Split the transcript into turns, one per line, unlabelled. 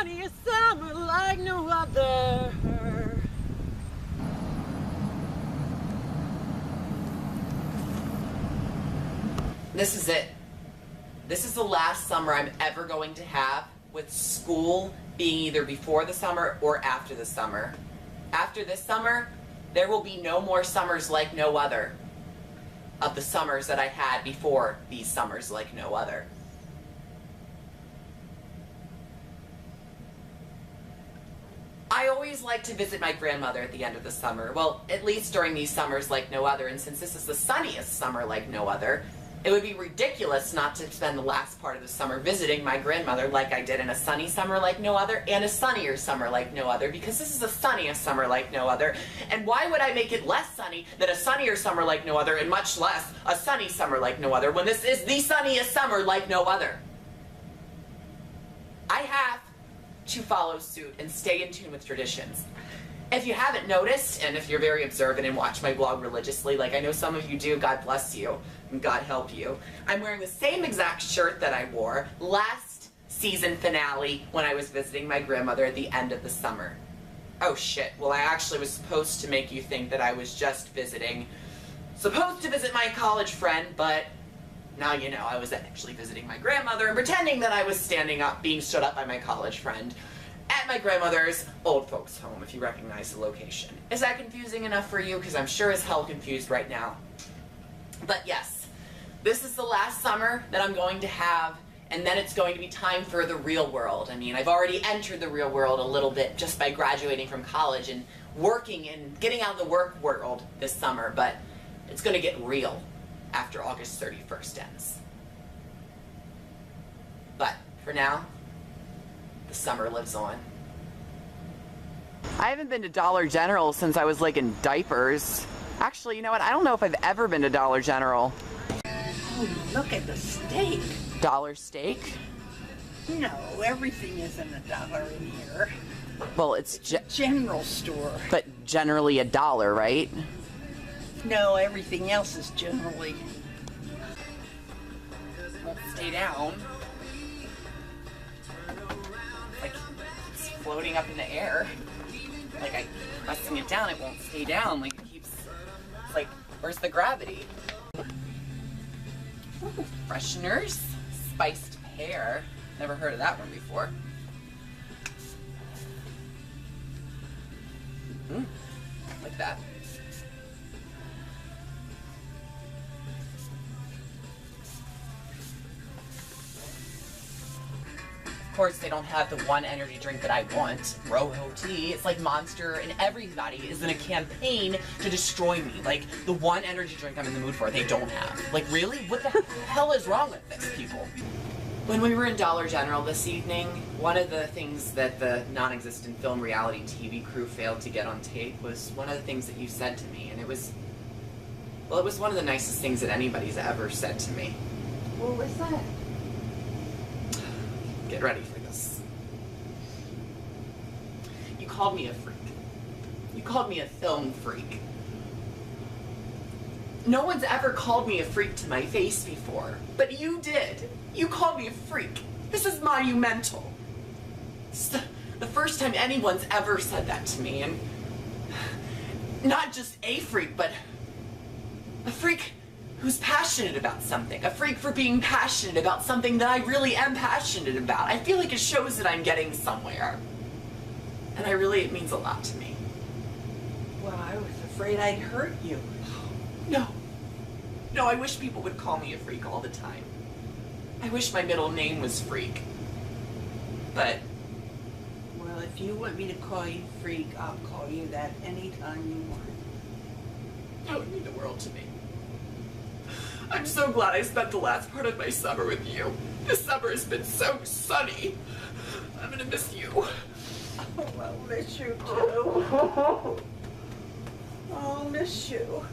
sunniest summer like no other.
This is it. This is the last summer I'm ever going to have with school being either before the summer or after the summer. After this summer, there will be no more summers like no other of the summers that I had before these summers like no other. I always like to visit my grandmother at the end of the summer. Well, at least during these summers like no other, and since this is the sunniest summer like no other, it would be ridiculous not to spend the last part of the summer visiting my grandmother like I did in a sunny summer like no other and a sunnier summer like no other, because this is the sunniest summer like no other. And why would I make it less sunny than a sunnier summer like no other and much less a sunny summer like no other when this is the sunniest summer like no other? I have to follow suit and stay in tune with traditions. If you haven't noticed, and if you're very observant and watch my blog religiously, like I know some of you do, God bless you, and God help you, I'm wearing the same exact shirt that I wore last season finale when I was visiting my grandmother at the end of the summer. Oh shit, well I actually was supposed to make you think that I was just supposed to visit my college friend, but now you know I was actually visiting my grandmother and pretending that I was standing up, being stood up by my college friend at my grandmother's old folks home, if you recognize the location. Is that confusing enough for you? Because I'm sure as hell confused right now. But yes, this is the last summer that I'm going to have, and then it's going to be time for the real world. I mean, I've already entered the real world a little bit just by graduating from college and working and getting out of the work world this summer, but it's going to get real after August 31st ends. But for now, the summer lives on. I haven't been to Dollar General since I was like in diapers. Actually, you know what? I don't know if I've ever been to Dollar General.
Oh, look at the steak.
Dollar steak?
No, everything isn't $1 in here.
Well, it's
general store.
But generally $1, right?
No, everything else is generally.
Won't stay down. Like it's floating up in the air. Like I pressing it down, it won't stay down. Like it keeps. It's like, where's the gravity? Ooh, fresheners, spiced pear. Never heard of that one before. Like that. Of course, they don't have the one energy drink that I want, Rojo Tea. It's like Monster, and everybody is in a campaign to destroy me. Like, the one energy drink I'm in the mood for, they don't have. Like, really? What the hell is wrong with this, people? When we were in Dollar General this evening, one of the things that the non-existent film reality TV crew failed to get on tape was one of the things that you said to me, and it was, well, it was one of the nicest things that anybody's ever said to me.
What was that?
Get ready for this. You called me a freak. You called me a film freak. No one's ever called me a freak to my face before, but you did. You called me a freak. This is monumental. It's the first time anyone's ever said that to me, and not just a freak, but a freak who's passionate about something. A freak for being passionate about something that I really am passionate about. I feel like it shows that I'm getting somewhere. And it means a lot to me.
Well, I was afraid I'd hurt you.
No. No, I wish people would call me a freak all the time. I wish my middle name was Freak. But
Well, if you want me to call you freak, I'll call you that anytime you want.
that would mean the world to me. I'm so glad I spent the last part of my summer with you. This summer has been so sunny. I'm gonna miss you.
Oh, I'll miss you too. I'll miss you.